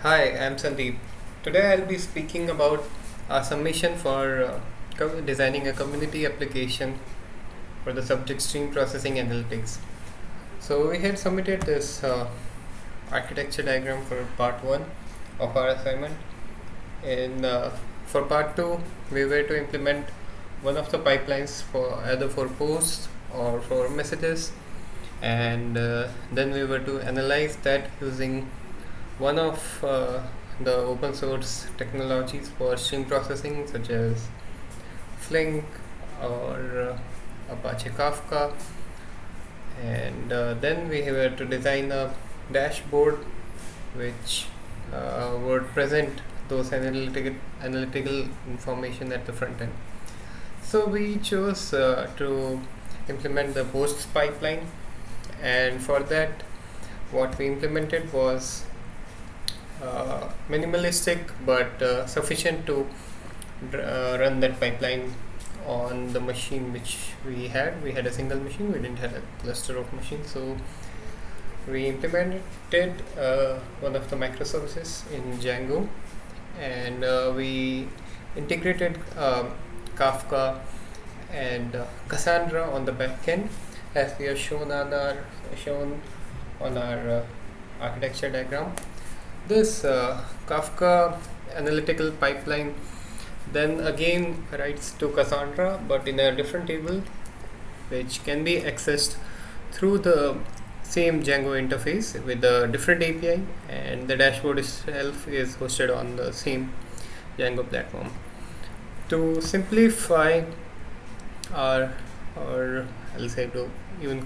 Hi, I'm Sandeep. Today I'll be speaking about our submission for designing a community application for the subject stream processing analytics. So we had submitted this architecture diagram for part 1 of our assignment. And for part 2, we were to implement one of the pipelines for either for posts or for messages, and then we were to analyze that using one of the open source technologies for stream processing, such as Flink or Apache Kafka. And then we were to design a dashboard which would present those analytical information at the front end. So we chose to implement the posts pipeline, and for that, what we implemented was minimalistic but sufficient to run that pipeline on the machine which we had. We had a single machine, we didn't have a cluster of machines, so we implemented one of the microservices in Django, and we integrated Kafka and Cassandra on the back end, as we are shown on our architecture diagram. This Kafka analytical pipeline then again writes to Cassandra, but in a different table, which can be accessed through the same Django interface with a different API, and the dashboard itself is hosted on the same Django platform. To simplify or I'll say to even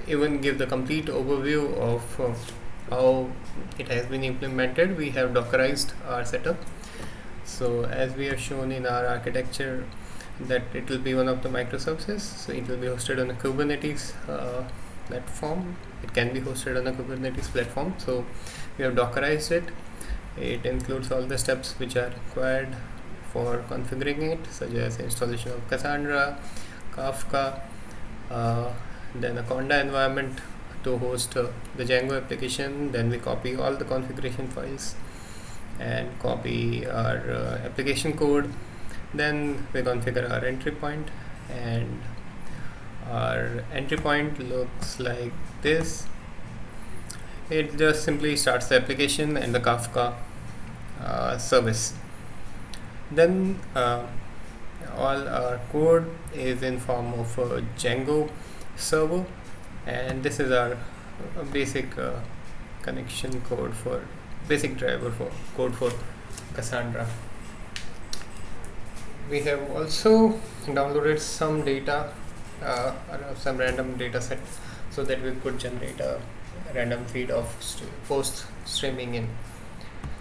even give the complete overview of how it has been implemented, we have Dockerized our setup. So as we have shown in our architecture, that it will be one of the microservices, so it will be hosted on a Kubernetes platform. It can be hosted on a Kubernetes platform, so we have Dockerized it. It includes all the steps which are required for configuring it, such as installation of Cassandra, Kafka, then a Conda environment to host the Django application. Then we copy all the configuration files and copy our application code. Then we configure our entry point, and our entry point looks like this. It just simply starts the application and the Kafka service. Then all our code is in form of a Django server, and this is our basic connection code for basic driver for code for Cassandra. We have also downloaded some data, some random data set, so that we could generate a random feed of post streaming in.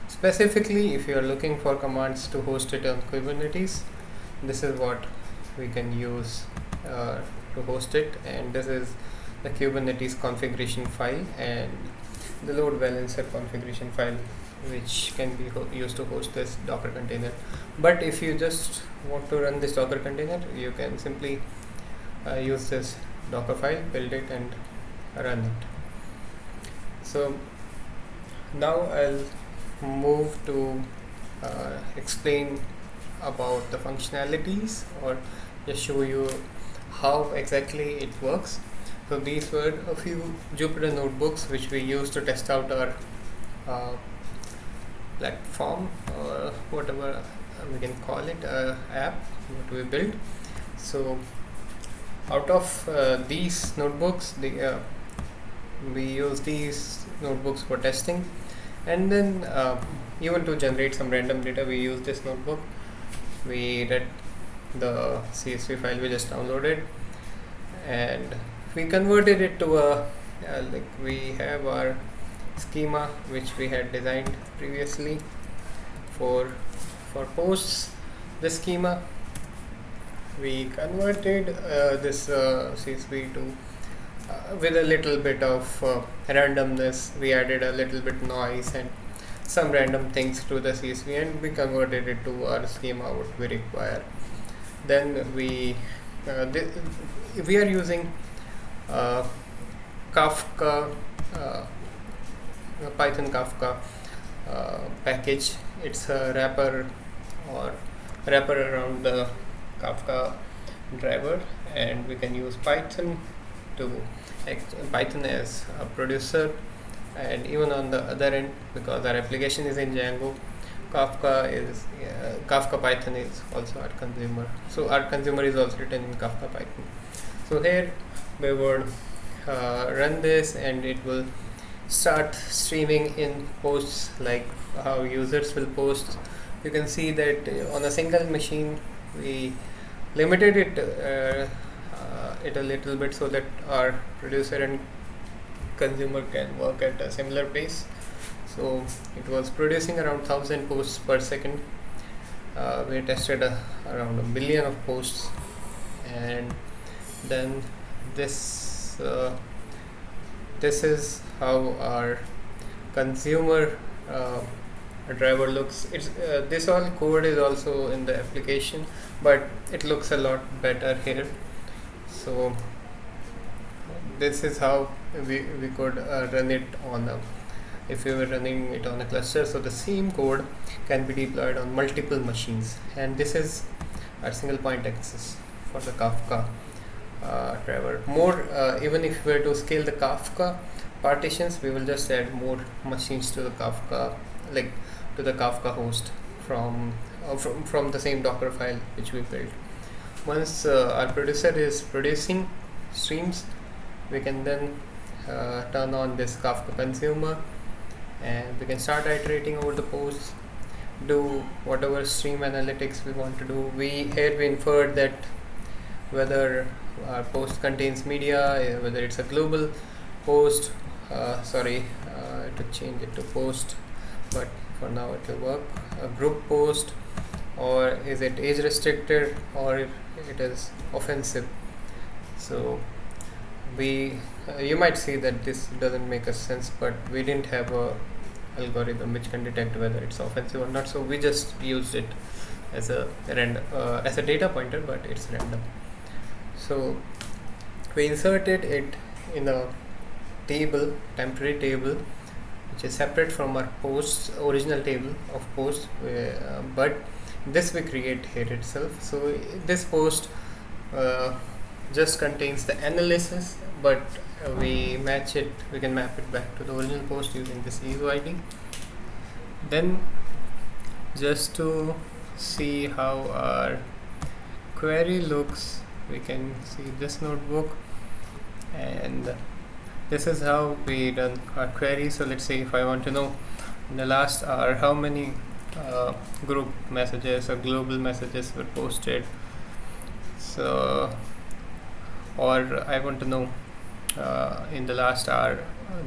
Specifically, if you are looking for commands to host it on Kubernetes, this is what we can use to host it, and this is the Kubernetes configuration file and the load balancer configuration file, which can be used to host this Docker container. But if you just want to run this Docker container, you can simply use this Docker file, build it and run it. So now I'll move to explain about the functionalities, or just show you how exactly it works. So these were a few Jupyter notebooks which we used to test out our platform, or whatever we can call it, app what we built. So out of these notebooks, we use these notebooks for testing, and then even to generate some random data, we use this notebook. We read the CSV file we just downloaded, and we converted it to a like we have our schema which we had designed previously for posts. The schema we converted this CSV to with a little bit of randomness. We added a little bit noise and some random things to the CSV, and we converted it to our schema what we require. Then we are using Kafka Python Kafka package. It's a wrapper or wrapper around the Kafka driver, and we can use Python to Python as a producer, and even on the other end, because our application is in Django, Kafka Python is also our consumer. So our consumer is also written in Kafka Python. So here we would run this, and it will start streaming in posts like how users will post. You can see that on a single machine we limited it a little bit so that our producer and consumer can work at a similar pace. So it was producing around 1000 posts per second. We tested around 1 billion of posts, and then this is how our consumer driver looks. It's this all code is also in the application, but it looks a lot better here. So this is how we could run it on if we were running it on a cluster. So the same code can be deployed on multiple machines, and this is our single point access for the Kafka driver. More even if we were to scale the Kafka partitions, we will just add more machines to the Kafka, like to the Kafka host from the same Docker file which we built. Once our producer is producing streams, we can then turn on this Kafka consumer, and we can start iterating over the posts, do whatever stream analytics we want to do. Here we inferred that whether our post contains media, whether it's a global post, to change it to post, but for now it will work, a group post, or is it age restricted, or it is offensive. So you might see that this doesn't make a sense, but we didn't have a algorithm which can detect whether it's offensive or not, so we just used it as a data pointer, but it's random. So we inserted it in a table, temporary table, which is separate from our posts original table of posts, but this we create here itself. So this post just contains the analysis, but we can map it back to the original post using this EUID. Then just to see how our query looks, we can see this notebook, and this is how we run our query. So let's say if I want to know in the last hour how many group messages or global messages were posted, so, or I want to know in the last hour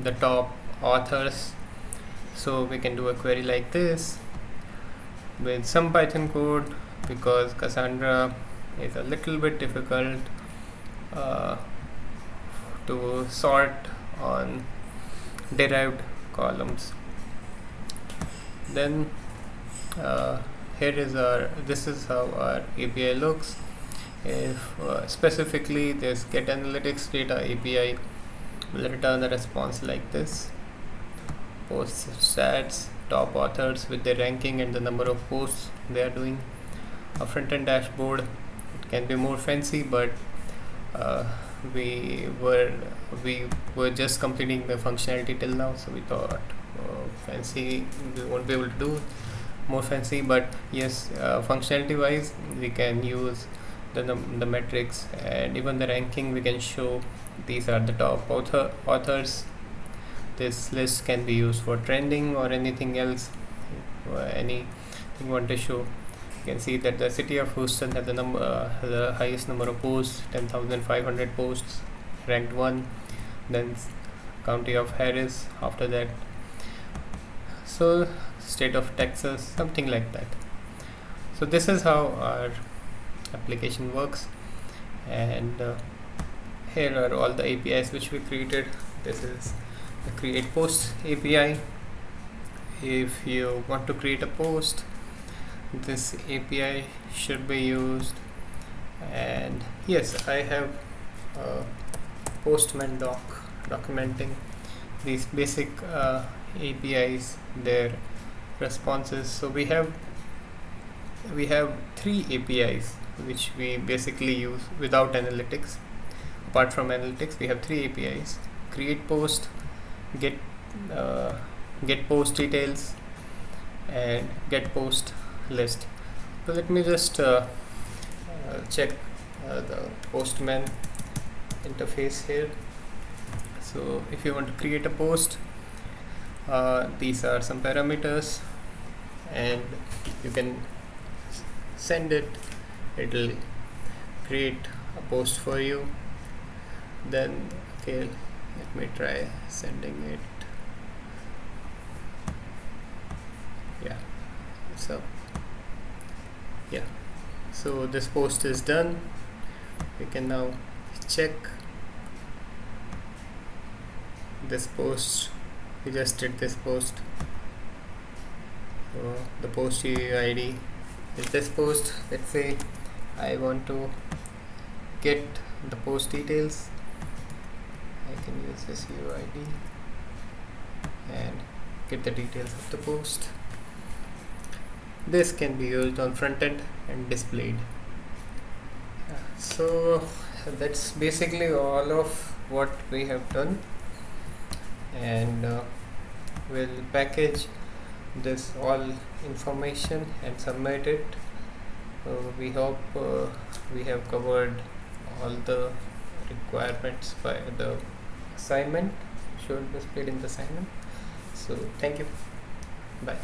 the top authors. So we can do a query like this with some Python code, because Cassandra is a little bit difficult to sort on derived columns. Then this is how our API looks. If specifically this get analytics data API will return a response like this: post stats, top authors with their ranking and the number of posts they are doing. A front-end dashboard, it can be more fancy, but we were just completing the functionality till now, so we thought fancy we won't be able to do more fancy, but yes, functionality wise we can use the metrics and even the ranking. We can show these are the top authors. This list can be used for trending or anything else, anything you want to show. You can see that the city of Houston has the highest number of posts, 10,500 posts, ranked 1. Then county of Harris after that. So state of Texas, something like that. So this is how our application works, and here are all the APIs which we created. This is the create post API. If you want to create a post, this API should be used. And yes, I have a Postman doc documenting these basic APIs, their responses. So we have three APIs which we basically use without analytics. Apart from analytics, we have three APIs: create post, get get post details, and get post list. So let me just check the Postman interface here. So if you want to create a post, these are some parameters, and you can send it. It'll create a post for you. Then okay, let me try sending it. Yeah, it's up. Yeah, so this post is done. We can now check this post. We just did this post. So the post UUID is this post. Let's say I want to get the post details. I can use this UUID and get the details of the post. This can be used on front end and displayed. So that's basically all of what we have done, and we'll package this all information and submit it. We hope we have covered all the requirements by the assignment, showed displayed in the assignment. So thank you. Bye.